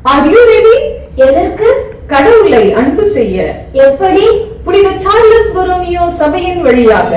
Are you ready? எதற்கு? கடவுளை அன்பு செய்ய. எப்படி? புனித சார்லஸ் பொரோமியோ சபையின் வழியாக.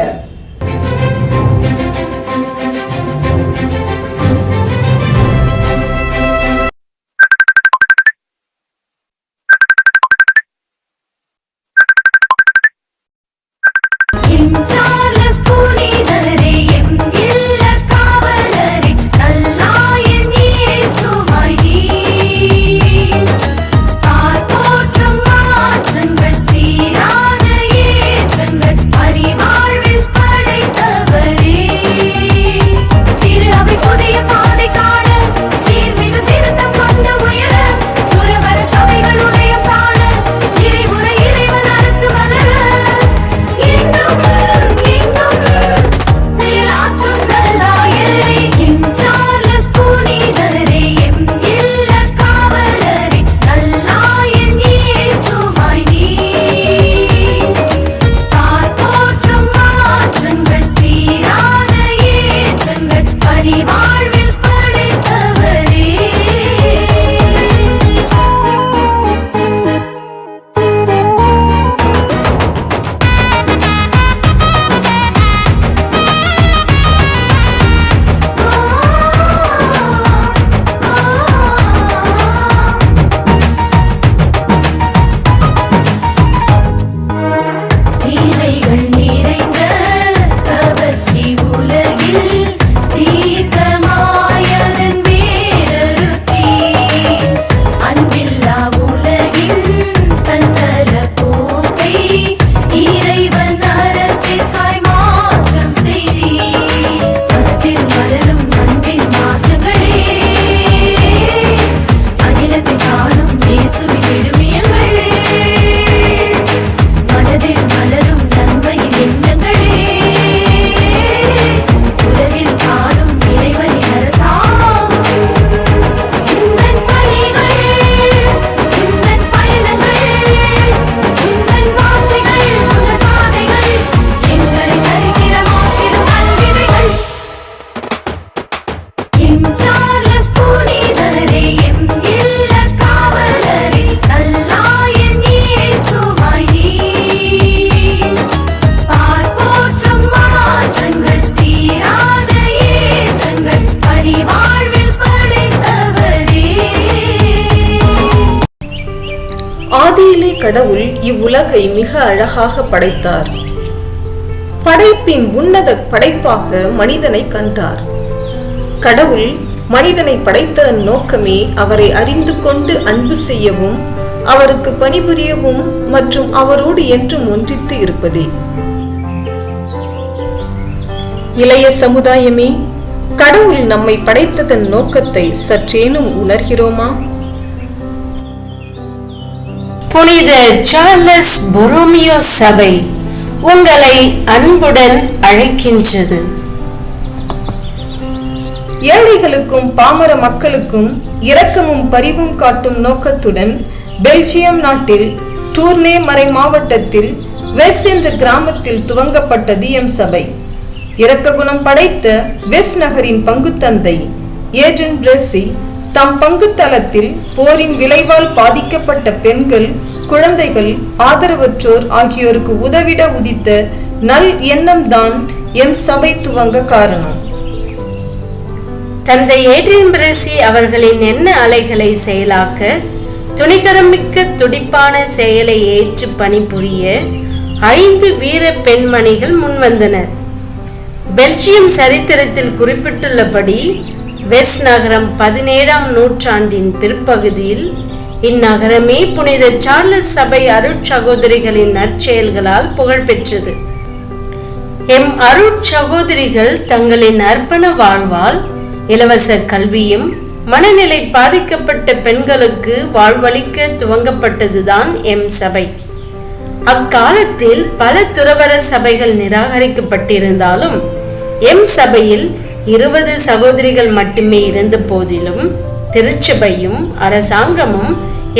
ஆதியிலே கடவுள் இவ்வுலகை மிக அழகாக படைத்தார். படைப்பின் உன்னத படைப்பாக மனிதனை கண்டார். கடவுள் மனிதனை படைத்த நோக்கமே அவரை அறிந்து கொண்டு அன்பு செய்யவும், அவருக்கு பணிபுரியவும் மற்றும் அவரோடு என்றும் ஒன்றித்து இருப்பதே. இளைய சமுதாயமே, கடவுள் நம்மை படைத்ததன் நோக்கத்தை சற்றேனும் உணர்கிறோமா? புனித சார்லஸ் பொரோமியோ சபை உங்களை அன்புடன் அழைக்கின்றது. ஏழைகளுக்கும் பாமர மக்களுக்கும் இரக்கமும் பரிவும் காட்டும் நோக்கத்துடன் பெல்ஜியம் நாட்டில் டூர்னே மறை மாவட்டத்தில் வெஸ் என்ற கிராமத்தில் துவங்கப்பட்டது எம் சபை. இரக்க குணம் படைத்த வெஸ் நகரின் பங்குத்தந்தை ஏட்ரன் பிரேசி தம் பங்கு தளத்தில் போரின் விளைவால் பாதிக்கப்பட்ட பெண்கள், குழந்தைகள், ஆதரவற்றோர் ஆகியோருக்கு உதவிட உதித்த நல் எண்ணம் தான் எம் சபை துவங்க காரணம். தந்தை ஏட்ரியன் பிரேசி அவர்களின் எண்ண அலைகளை செயலாக்க, துணிகரமிக்க துடிப்பான செயலை ஏற்று பணிபுரிய 5 வீர பெண்மணிகள் முன்வந்தனர். பெல்ஜியம் சரித்திரத்தில் குறிப்பிட்டுள்ளபடி வெஸ் நகரம் 17ஆம் நூற்றாண்டின் பிற்பகுதியில் இந்நகரமே புனித சார்லஸ் சபை அருட்சகோதரிகளின் நற்செயல்களால் புகழ்பெற்றது. எம் அருட்சகோதரிகள் தங்களின் அர்ப்பண வாழ்வால் இலவச கல்வியும், மனநிலை பாதிக்கப்பட்ட பெண்களுக்கு வாழ்வளிக்க துவங்கப்பட்டதுதான் எம் சபை. அக்காலத்தில் பல துறவற சபைகள் நிராகரிக்கப்பட்டிருந்தாலும் எம் சபையில் 20 சகோதரிகள் மட்டுமே இருந்த போதிலும் திருச்சபையும் அரசாங்கமும்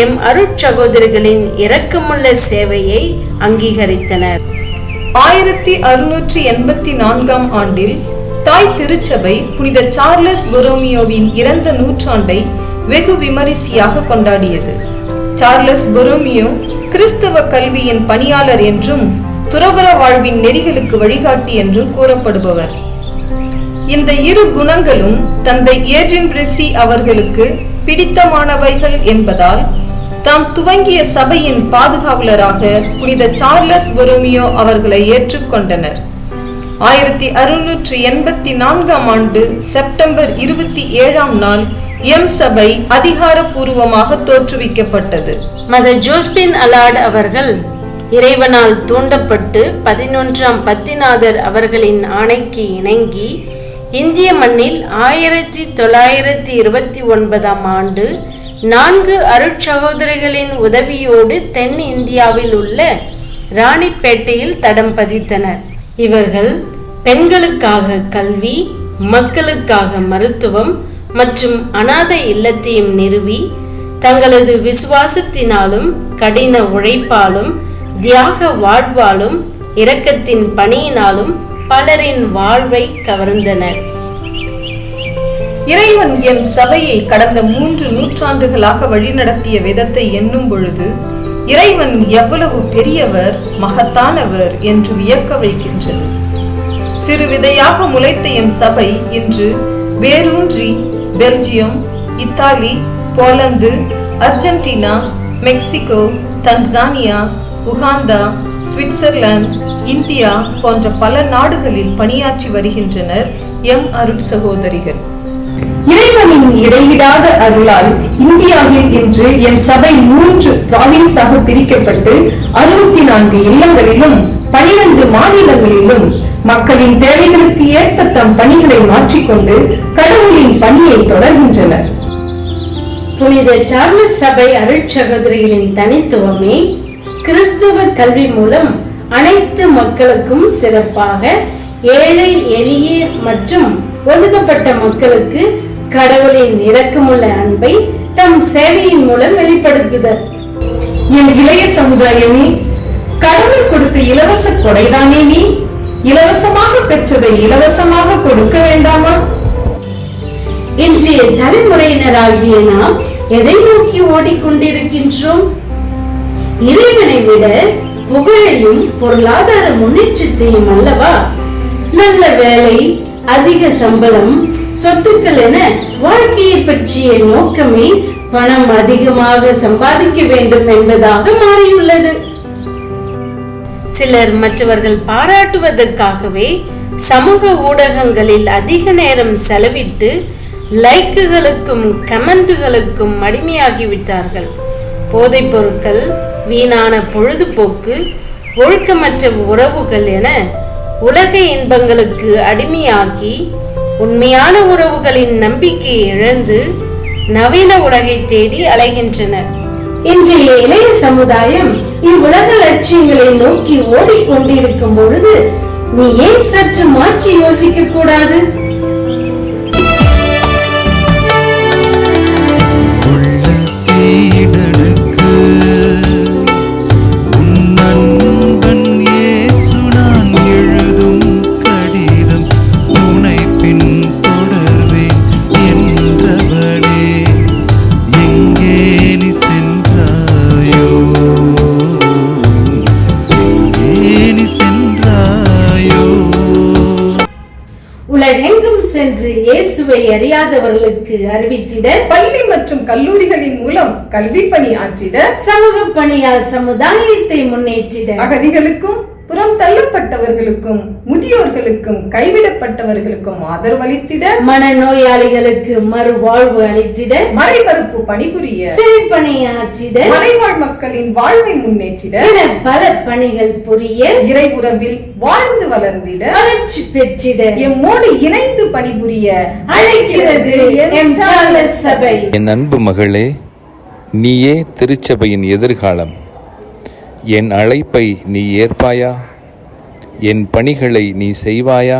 எம் அருட்சகோதரிகளின் இரக்கமுள்ள சேவையை அங்கீகரித்தனர். 1684ஆம் ஆண்டில் தாய் திருச்சபை புனித சார்லஸ் பொரோமியோவின் இறந்த நூற்றாண்டை வெகு விமரிசையாக கொண்டாடியது. சார்லஸ் பொரோமியோ கிறிஸ்தவ கல்வியின் பணியாளர் என்றும் துறவற வாழ்வின் நெறிகளுக்கு வழிகாட்டி என்றும் கூறப்படுபவர். இந்த இரு குணங்களும் தந்தை ஏட்ரியன் பிரசி அவர்களுக்கு பிடித்தமானவைகள் என்பதால் தாம் துவங்கிய சபையின் பாதுகாவலராக புனித சார்லஸ் பொரோமியோ அவர்களை ஏற்றுக்கொண்டனர். 1684 ஆண்டு செப்டம்பர் 27 எம் சபை அதிகாரப்பூர்வமாக தோற்றுவிக்கப்பட்டது. மதர் ஜோஸ்பின் அலாட் அவர்கள் இறைவனால் தூண்டப்பட்டு 11ஆம் பத்திநாதர் அவர்களின் ஆணைக்கு இணங்கி இந்திய மண்ணில் 1929 ஆண்டு 4 அருட்சகோதரிகளின் உதவியோடு தென் இந்தியாவில் உள்ள ராணிப்பேட்டையில் தடம் பதித்தனர். இவர்கள் பெண்களுக்காக கல்வி, மக்களுக்காக மருத்துவம் மற்றும் அநாதை இல்லத்தையும் நிறுவி தங்களது விசுவாசத்தினாலும் கடின உழைப்பாலும் தியாக வாழ்வாலும் இரக்கத்தின் பணியினாலும் பலரின் வாழ்வை கவர்ந்தனர். இறைவன் எம் சபையை கடந்த 3 நூற்றாண்டுகளாக வழிநடத்திய விதத்தை எண்ணும் பொழுது இறைவன் எவ்வளவு பெரியவர், மகத்தானவர் என்று வியக்க வைக்கின்றது. சிறு விதையாக முளைத்த எம் சபை இன்று வேரூன்றி Belgium, Italy, Poland, Argentina, Mexico, Tanzania, Uganda, Switzerland, India போன்ற பல நாடுகளில் பணியாற்றி வருகின்றனர் எம் அருட் சகோதரிகள். இறைவனின் இடைவிடாத அருளால் இந்தியாவில் இன்று என் சபை 3 ப்ராவின்ஸாக பிரிக்கப்பட்டு 64 இல்லங்களிலும் 12 மாநிலங்களிலும் மக்களின் தேவைகளுக்கு ஏற்ப தம் பணிகளை மாற்றிக்கொண்டு கடவுளின் பணியை தொடர்கின்றனர். புனித சார்லஸ் சபை அருட்சகோதரிகளின் தனித்துவமே கிறிஸ்துவ கல்வி மூலம் அனைத்து மக்களுக்கும் சிறப்பாக ஏழை, எளிய மற்றும் ஒதுக்கப்பட்ட மக்களுக்கு கடவுளின் இரக்கமுள்ள அன்பை தம் சேவையின் மூலம் வெளிப்படுத்துதல். என் இளைய சமுதாயமே, கடவுள் கொடுத்த இலவச கொடைதானே நீ? இலவசமாக பெற்றதை இலவசமாக கொடுக்க வேண்டாமா? இன்றைய தலைமுறையினராகிய நாம் எதை நோக்கி ஓடிக்கொண்டிருக்கின்றோம்? இறைவனை விட புகழையும் பொருளாதார முன்னேற்றத்தையும் அல்லவா? நல்ல வேலை, அதிக சம்பளம், சொத்துக்கள் என வாழ்க்கையை பற்றிய நோக்கமே பணம் அதிகமாக சம்பாதிக்க வேண்டும் என்பதாக மாறியுள்ளது. சிலர் மற்றவர்கள் பாராட்டுவதற்காகவே சமூக ஊடகங்களில் அதிக நேரம் செலவிட்டு லைக்குகளுக்கும் கமெண்ட்டுகளுக்கும் அடிமையாகிவிட்டார்கள். போதைப் பொருட்கள், வீணான பொழுதுபோக்கு, ஒழுக்கமற்ற உறவுகள் என உலக இன்பங்களுக்கு அடிமையாகி உண்மையான உறவுகளின் நம்பிக்கையை இழந்து நவீன உலகை தேடி அலைகின்றனர். இன்றைய இளைய சமுதாயம் இவ்வுலக லட்சியங்களை நோக்கி ஓடிக்கொண்டிருக்கும் பொழுது நீ ஏன் சற்று மாற்றி யோசிக்க கூடாது? உலகெங்கும் சென்று இயேசுவை அறியாதவர்களுக்கு அறிவித்திட, பள்ளி மற்றும் கல்லூரிகளின் மூலம் கல்வி பணி ஆற்றிட, சமூக பணியால் சமுதாயத்தை முன்னேற்றிட, அகதிகளுக்கும் புறம் தள்ளப்பட்டவர்களுக்கும் முதியோர்களுக்கும் கைவிடப்பட்டவர்களுக்கும் ஆதரவளித்திட, மனநோயாளிகளுக்கு மறுவாழ்வு அளித்திட, மறைமறுப்பு பணிபுரிய, சிறைப்பணியாற்றிட, மலைவாழ் மக்களின் வாழ்வை முன்னேற்றிட என பல பணிகள் புரிய, இறை உறவில் வாழ்ந்து வளர்ந்திட, வளர்ச்சி பெற்றிட எம்மோடு இணைந்து பணிபுரிய அழைக்கிறது எம் சார்லஸ் சபை. என் அன்பு மகளே, நீயே திருச்சபையின் எதிர்காலம். என் அழைப்பை நீ ஏற்பாயா? என் பணிகளை நீ செய்வாயா?